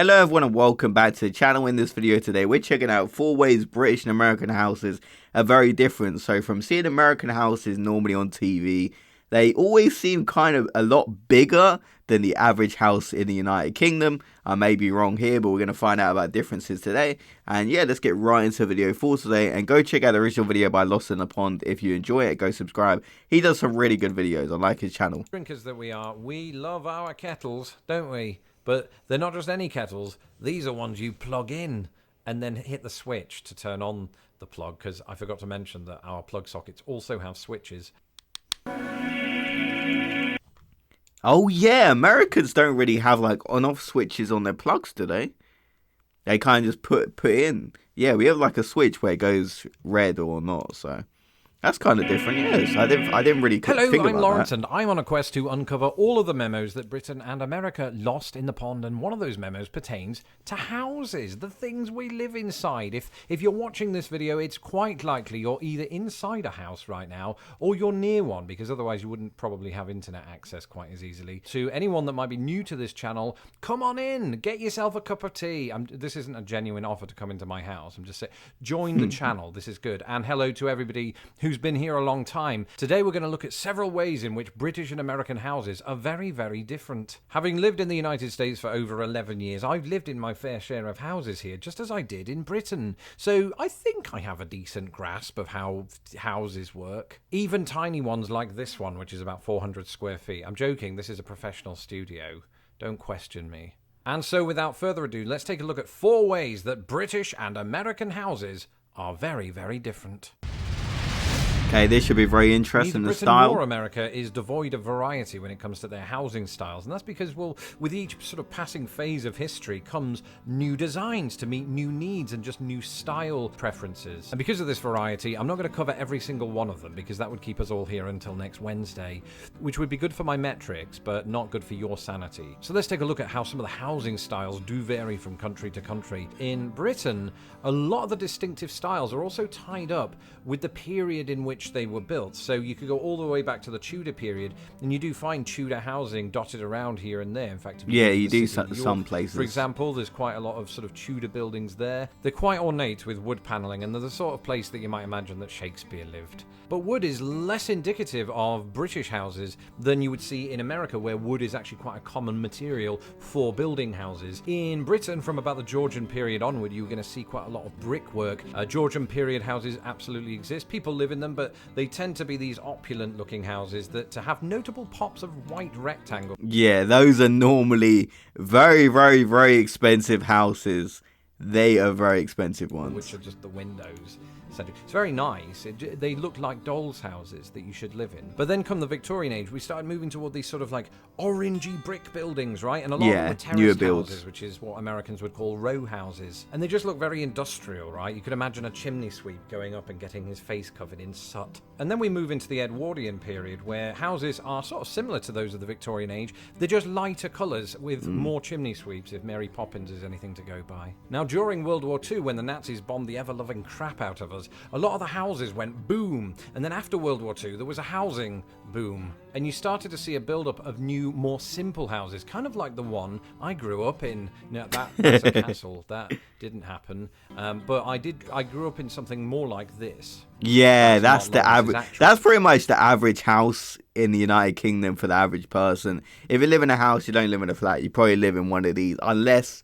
Hello everyone and welcome back to the channel. In this video today we're checking out 4 ways British and American houses are very different. So from seeing American houses normally on TV, they always seem kind of a lot bigger than the average house in the United Kingdom. I may be wrong here, but we're going to find out about differences today. And yeah, let's get right into the video for today and go check out the original video by Lost in the Pond. If you enjoy it, go subscribe. He does some really good videos. I like his channel. Drinkers that we are, we love our kettles, don't we? But they're not just any kettles. These are ones you plug in and then hit the switch to turn on the plug, because I forgot to mention that our plug sockets also have switches. Oh yeah, Americans don't really have like on-off switches on their plugs, do they? They kind of just put in. Yeah, we have like a switch where it goes red or not, so that's kind of different. Yes, I didn't really think about that. Hello, I'm Lawrence, and I'm on a quest to uncover all of the memos that Britain and America lost in the pond, and one of those memos pertains to houses, the things we live inside. If you're watching this video, it's quite likely you're either inside a house right now, or you're near one, because otherwise you wouldn't probably have internet access quite as easily. To anyone that might be new to this channel, come on in, get yourself a cup of tea. This isn't a genuine offer to come into my house. I'm just saying, join the channel. This is good. And hello to everybody who's been here a long time. Today we're going to look at several ways in which British and American houses are very, very different. Having lived in the United States for over 11 years, I've lived in my fair share of houses here, just as I did in Britain. So I think I have a decent grasp of how houses work. Even tiny ones like this one, which is about 400 square feet. I'm joking, this is a professional studio. Don't question me. And so without further ado, let's take a look at 4 ways that British and American houses are very, very different. Okay, this should be very interesting. Neither The Britain style. nor America is devoid of variety when it comes to their housing styles, and that's because, well, with each sort of passing phase of history comes new designs to meet new needs and just new style preferences. And because of this variety, I'm not going to cover every single one of them, because that would keep us all here until next Wednesday, which would be good for my metrics, but not good for your sanity. So let's take a look at how some of the housing styles do vary from country to country. In Britain, a lot of the distinctive styles are also tied up with the period in which they were built. So you could go all the way back to the Tudor period, and you do find Tudor housing dotted around here and there. In fact, Yeah, you do some places. For example, there's quite a lot of sort of Tudor buildings there. They're quite ornate with wood paneling, and they're the sort of place that you might imagine that Shakespeare lived. But wood is less indicative of British houses than you would see in America, where wood is actually quite a common material for building houses. In Britain, from about the Georgian period onward, you're going to see quite a lot of brickwork. Georgian period houses absolutely exist. People live in them, but they tend to be these opulent looking houses that have notable pops of white rectangle. Yeah, those are normally very, very, very expensive houses. They are very expensive ones. Which are just the windows. It's very nice. They look like dolls' houses that you should live in. But then come the Victorian age, we started moving toward these sort of like orangey brick buildings, right? And a lot of them were terraced houses, which is what Americans would call row houses. And they just look very industrial, right? You could imagine a chimney sweep going up and getting his face covered in soot. And then we move into the Edwardian period, where houses are sort of similar to those of the Victorian age. They're just lighter colours with more chimney sweeps, if Mary Poppins is anything to go by. Now, during World War II, when the Nazis bombed the ever-loving crap out of us, a lot of the houses went boom, and then after World War II there was a housing boom, and you started to see a build-up of new, more simple houses, kind of like the one I grew up in. Now that's a castle. That didn't happen, but I grew up in something more like this. Yeah, that's the average. That's pretty much the average house in the United Kingdom for the average person. If you live in a house, you don't live in a flat. You probably live in one of these, unless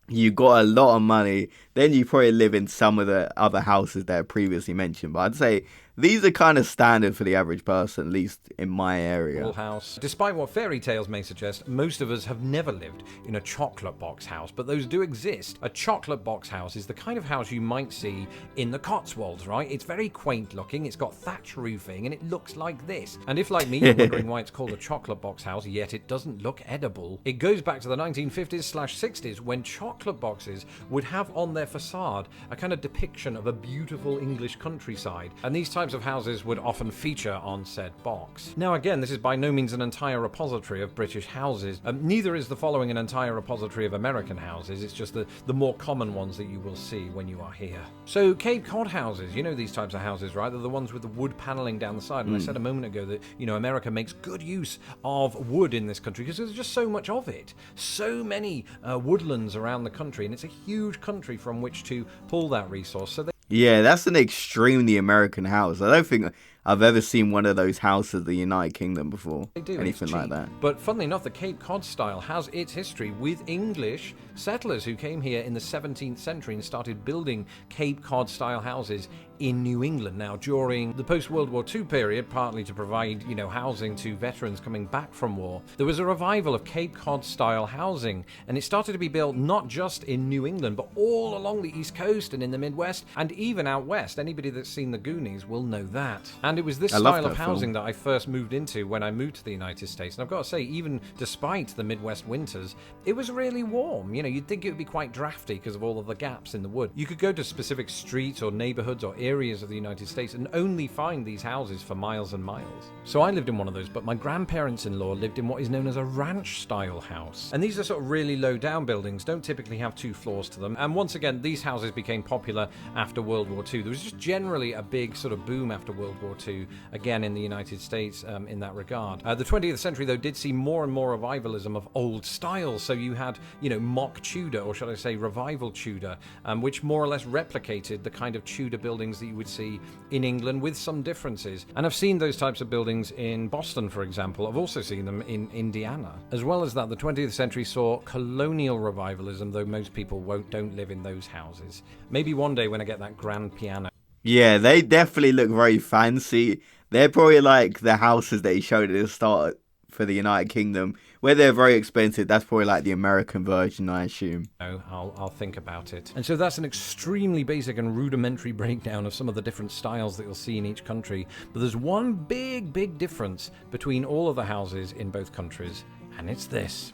you got a lot of money, then you probably live in some of the other houses that I previously mentioned. But I'd say these are kind of standard for the average person, at least in my area. House. Despite what fairy tales may suggest, most of us have never lived in a chocolate box house, but those do exist. A chocolate box house is the kind of house you might see in the Cotswolds, right? It's very quaint looking, it's got thatch roofing, and it looks like this. And if, like me, you're wondering why it's called a chocolate box house, yet it doesn't look edible, it goes back to the 1950s/60s, when chocolate boxes would have on their facade a kind of depiction of a beautiful English countryside. And these types types of houses would often feature on said box. Now again, this is by no means an entire repository of British houses. Neither is the following an entire repository of American houses. It's just the more common ones that you will see when you are here. So Cape Cod houses, you know these types of houses, right? They're the ones with the wood paneling down the side. And I said a moment ago that, you know, America makes good use of wood in this country because there's just so much of it. So many woodlands around the country, and it's a huge country from which to pull that resource. So yeah, that's an extremely American house. I don't think I've ever seen one of those houses in the United Kingdom before. they do, Anything it's like cheap. that. But funnily enough, the Cape Cod style has its history with English settlers who came here in the 17th century and started building Cape Cod style houses in New England. Now, during the post-World War II period, partly to provide, you know, housing to veterans coming back from war, there was a revival of Cape Cod style housing, and it started to be built not just in New England, but all along the East Coast and in the Midwest, and even out west. Anybody that's seen the Goonies will know that. And it was this style of housing that I first moved into when I moved to the United States. And I've got to say, even despite the Midwest winters, it was really warm. You know, you'd think it would be quite drafty because of all of the gaps in the wood. You could go to specific streets or neighborhoods or areas of the United States and only find these houses for miles and miles. So I lived in one of those, but my grandparents-in-law lived in what is known as a ranch-style house. And these are sort of really low-down buildings, don't typically have 2 floors to them. And once again, these houses became popular after World War II. There was just generally a big sort of boom after World War II, again in the United States in that regard. The 20th century, though, did see more and more revivalism of old styles. So you had, you know, mock Tudor, or should I say revival Tudor, which more or less replicated the kind of Tudor buildings that you would see in England with some differences. And I've seen those types of buildings in Boston, for example. I've also seen them in Indiana. As well as that, the 20th century saw colonial revivalism, though most people don't live in those houses. Maybe one day when I get that grand piano. Yeah, they definitely look very fancy. They're probably like the houses that he showed at the start for the United Kingdom, where they're very expensive. That's probably like the American version, I assume. No, I'll think about it. And so that's an extremely basic and rudimentary breakdown of some of the different styles that you'll see in each country. But there's one big difference between all of the houses in both countries, and it's this.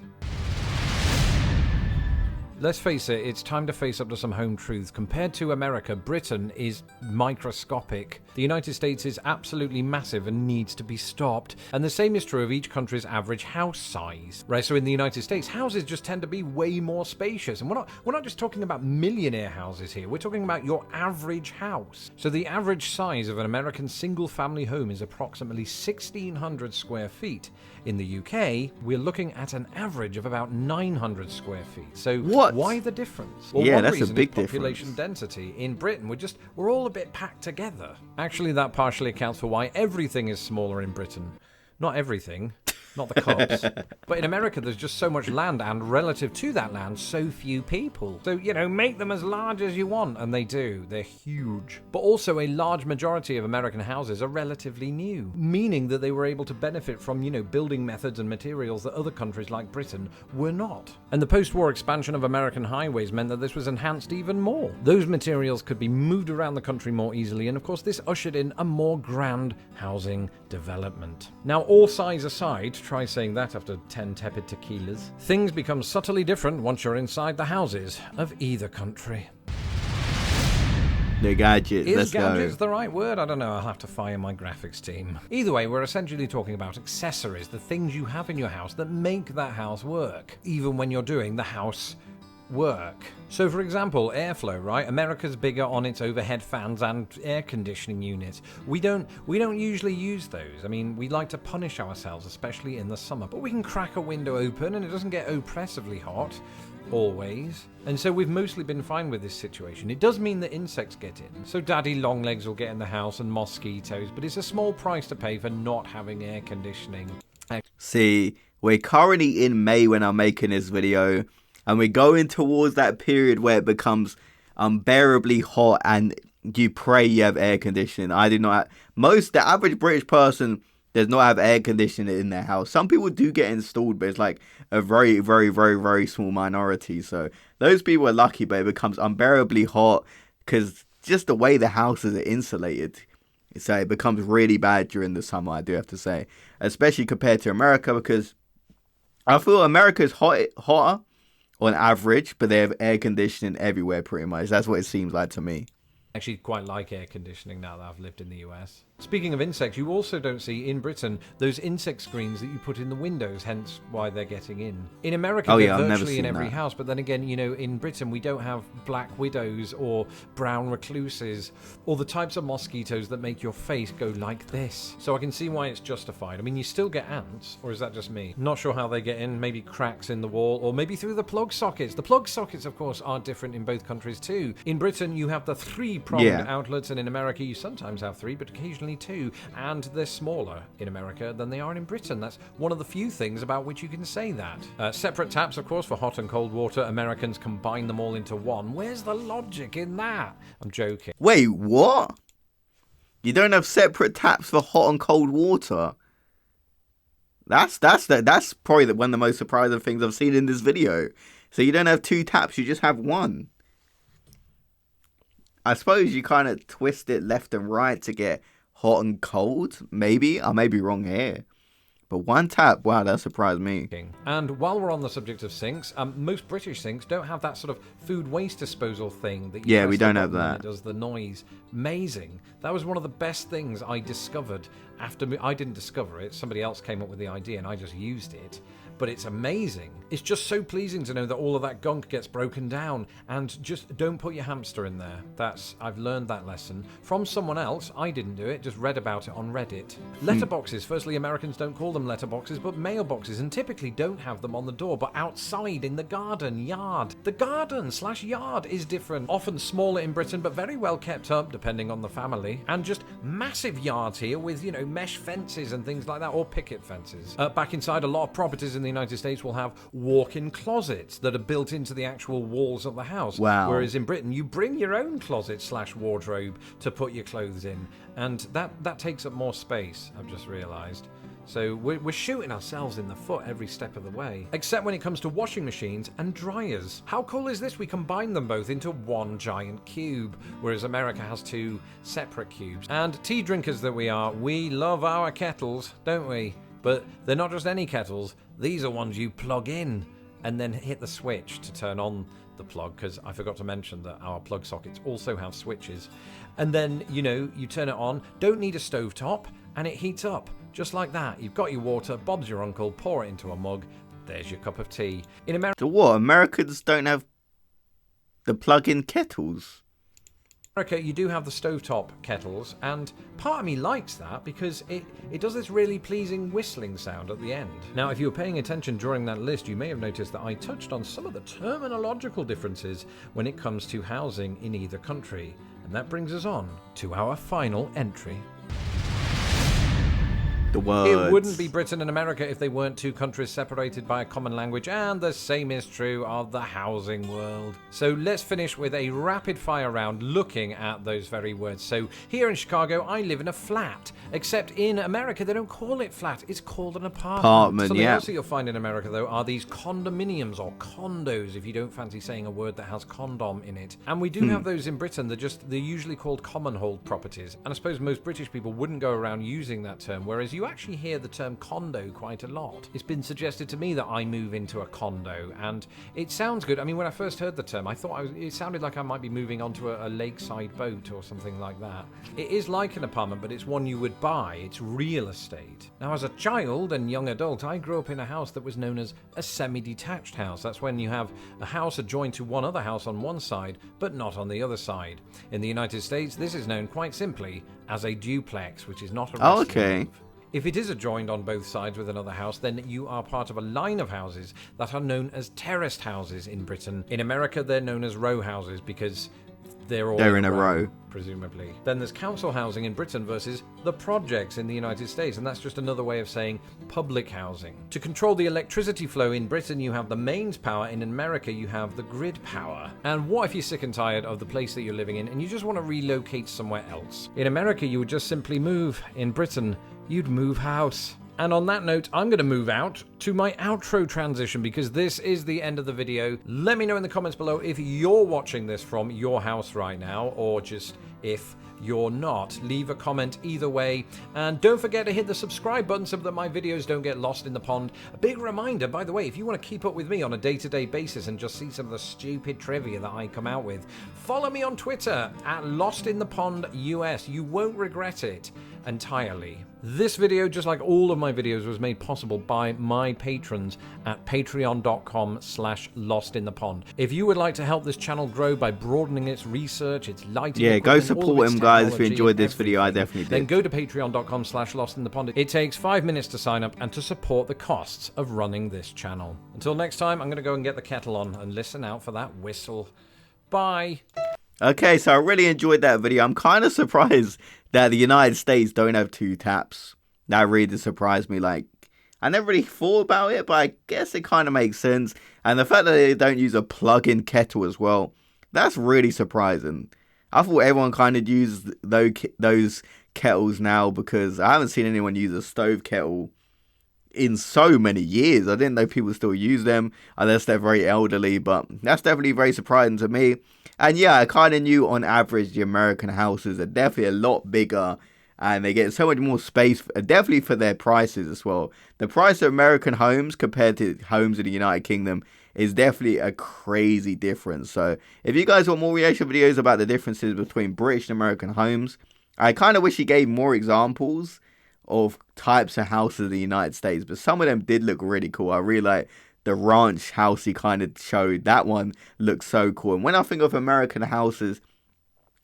Let's face it, it's time to face up to some home truths. Compared to America, Britain is microscopic. The United States is absolutely massive and needs to be stopped. And the same is true of each country's average house size. Right, so in the United States, houses just tend to be way more spacious. And we're not just talking about millionaire houses here. We're talking about your average house. So the average size of an American single-family home is approximately 1,600 square feet. In the UK, we're looking at an average of about 900 square feet. So what? Why the difference? Well, yeah, one that's reason a big is population density. In Britain, we're all a bit packed together. Actually, that partially accounts for why everything is smaller in Britain. Not everything. Not the cops. But in America, there's just so much land, and relative to that land, so few people. So, you know, make them as large as you want, and they do. They're huge. But also, a large majority of American houses are relatively new, meaning that they were able to benefit from, you know, building methods and materials that other countries like Britain were not. And the post-war expansion of American highways meant that this was enhanced even more. Those materials could be moved around the country more easily, and of course, this ushered in a more grand housing development. Now, all size aside, try saying that after 10 tepid tequilas, things become subtly different once you're inside the houses of either country. The gadgets, let's go. Is gadgets the right word? I don't know, I'll have to fire my graphics team. Either way, we're essentially talking about accessories, the things you have in your house that make that house work, even when you're doing the house work. So for example, airflow, right? America's bigger on its overhead fans and air conditioning units. We don't usually use those. I mean, we like to punish ourselves, especially in the summer, but we can crack a window open and it doesn't get oppressively hot. Always. And so we've mostly been fine with this situation. It does mean that insects get in. So daddy longlegs will get in the house and mosquitoes, but it's a small price to pay for not having air conditioning. See, we're currently in May when I'm making this video, and we're going towards that period where it becomes unbearably hot and you pray you have air conditioning. I do not have, the average British person does not have air conditioning in their house. Some people do get installed, but it's like a very small minority. So those people are lucky, but it becomes unbearably hot because just the way the houses are insulated. So it becomes really bad during the summer, I do have to say. Especially compared to America, because I feel America's hotter on average, but they have air conditioning everywhere pretty much. That's what it seems like to me. Actually quite like air conditioning now that I've lived in the US. Speaking of insects, you also don't see in Britain those insect screens that you put in the windows, hence why they're getting in. In America, they're I've never virtually seen in every that. house, but then again, in Britain we don't have black widows or brown recluses or the types of mosquitoes that make your face go like this. So I can see why it's justified. I mean, you still get ants, or is that just me? Not sure how they get in, maybe cracks in the wall, or maybe through the plug sockets. The plug sockets, of course, are different in both countries too. In Britain, you have the 3-pronged outlets, and in America, you sometimes have 3, but occasionally 2. And they're smaller in America than they are in Britain. That's one of the few things about which you can say that. Separate taps, of course, for hot and cold water. Americans combine them all into one. Where's the logic in that? I'm joking. Wait, what? You don't have separate taps for hot and cold water? That's probably one of the most surprising things I've seen in this video. So you don't have 2 taps, you just have 1. I suppose you kind of twist it left and right to get hot and cold, maybe. I may be wrong here. But 1 tap, wow, that surprised me. And while we're on the subject of sinks, most British sinks don't have that sort of food waste disposal thing that you we don't have that. It does the noise. Amazing. That was one of the best things I discovered after I didn't discover it. Somebody else came up with the idea and I just used it. But it's amazing. It's just so pleasing to know that all of that gunk gets broken down, and just don't put your hamster in there. I've learned that lesson from someone else. I didn't do it, just read about it on Reddit. Letterboxes. Firstly, Americans don't call them letterboxes, but mailboxes, and typically don't have them on the door, but outside in the garden, yard. The garden/yard is different. Often smaller in Britain, but very well kept up, depending on the family. And just massive yards here with, mesh fences and things like that, or picket fences. Back inside, a lot of properties in the United States will have walk-in closets that are built into the actual walls of the house. Wow. Whereas in Britain, you bring your own closet/wardrobe to put your clothes in, and that takes up more space, I've just realised. So we're shooting ourselves in the foot every step of the way. Except when it comes to washing machines and dryers. How cool is this? We combine them both into one giant cube, whereas America has 2 separate cubes. And tea drinkers that we are, we love our kettles, don't we? But they're not just any kettles. These are ones you plug in and then hit the switch to turn on the plug, because I forgot to mention that our plug sockets also have switches. And then, you turn it on, don't need a stovetop, and it heats up. Just like that. You've got your water, Bob's your uncle, pour it into a mug, there's your cup of tea. In America... So what? Americans don't have the plug-in kettles? America, you do have the stovetop kettles, and part of me likes that because it does this really pleasing whistling sound at the end. Now, if you were paying attention during that list, you may have noticed that I touched on some of the terminological differences when it comes to housing in either country. And that brings us on to our final entry. The words. It wouldn't be Britain and America if they weren't 2 countries separated by a common language, and the same is true of the housing world. So let's finish with a rapid fire round looking at those very words. So here in Chicago, I live in a flat, except in America they don't call it flat, it's called an apartment. Something else that you'll find in America though are these condominiums, or condos if you don't fancy saying a word that has condom in it. And we do have those in Britain. They're usually called common hold properties, and I suppose most British people wouldn't go around using that term, whereas you actually hear the term condo quite a lot. It's been suggested to me that I move into a condo, and it sounds good. I mean, when I first heard the term, I thought it sounded like I might be moving onto a lakeside boat or something like that. It is like an apartment, but it's one you would buy. It's real estate. Now, as a child and young adult, I grew up in a house that was known as a semi-detached house. That's when you have a house adjoined to one other house on one side, but not on the other side. In the United States, this is known quite simply as a duplex, which is not a Oh, okay. If it is adjoined on both sides with another house, then you are part of a line of houses that are known as terraced houses in Britain. In America, they're known as row houses because they're all in a row, presumably. Then there's council housing in Britain versus the projects in the United States, and that's just another way of saying public housing. To control the electricity flow in Britain, you have the mains power. In America, you have the grid power. And what if you're sick and tired of the place that you're living in and you just want to relocate somewhere else? In America, you would just simply move. In Britain, you'd move house. And on that note, I'm going to move out to my outro transition because this is the end of the video. Let me know in the comments below if you're watching this from your house right now, or just if you're not. Leave a comment either way. And don't forget to hit the subscribe button so that my videos don't get lost in the pond. A big reminder, by the way, if you want to keep up with me on a day-to-day basis and just see some of the stupid trivia that I come out with, follow me on Twitter at LostInThePondUS. You won't regret it. entirely. This video, just like all of my videos, was made possible by my patrons at patreon.com/lostinthepond. If you would like to help this channel grow by broadening its research, its lighting, Yeah, go equipment, all of support its him, guys. If you technology enjoyed this and video, I everything, definitely then did. go to patreon.com/lostinthepond. It takes 5 minutes to sign up and to support the costs of running this channel. Until next time, I'm going to go and get the kettle on and listen out for that whistle. Bye. Okay, so I really enjoyed that video. I'm kind of surprised that the United States don't have 2 taps. That really did surprise me. Like, I never really thought about it, but I guess it kind of makes sense. And the fact that they don't use a plug-in kettle as well, that's really surprising. I thought everyone kind of used those kettles now, because I haven't seen anyone use a stove kettle in so many years. I didn't know people still use them unless they're very elderly, but that's definitely very surprising to me. And yeah, I kind of knew on average the American houses are definitely a lot bigger and they get so much more space, definitely for their prices as well. The price of American homes compared to homes in the United Kingdom is definitely a crazy difference. So if you guys want more reaction videos about the differences between British and American homes, I kind of wish he gave more examples of types of houses in the United States, but some of them did look really cool. I really like the ranch house he kind of showed. That one looks so cool. And when I think of American houses,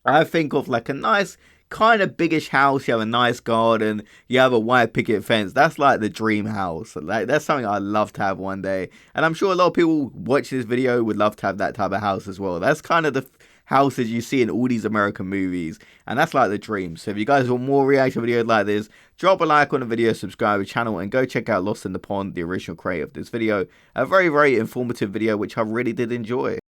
I think of like a nice kind of biggish house. You have a nice garden, you have a white picket fence. That's like the dream house. Like, that's something I'd love to have one day, and I'm sure a lot of people watch this video would love to have that type of house as well. That's kind of the houses you see in all these American movies, and that's like the dream. So if you guys want more reaction videos like this, drop a like on the video, subscribe to the channel, and go check out Lost in the Pond, the original creator of this video. A very, very informative video, which I really did enjoy.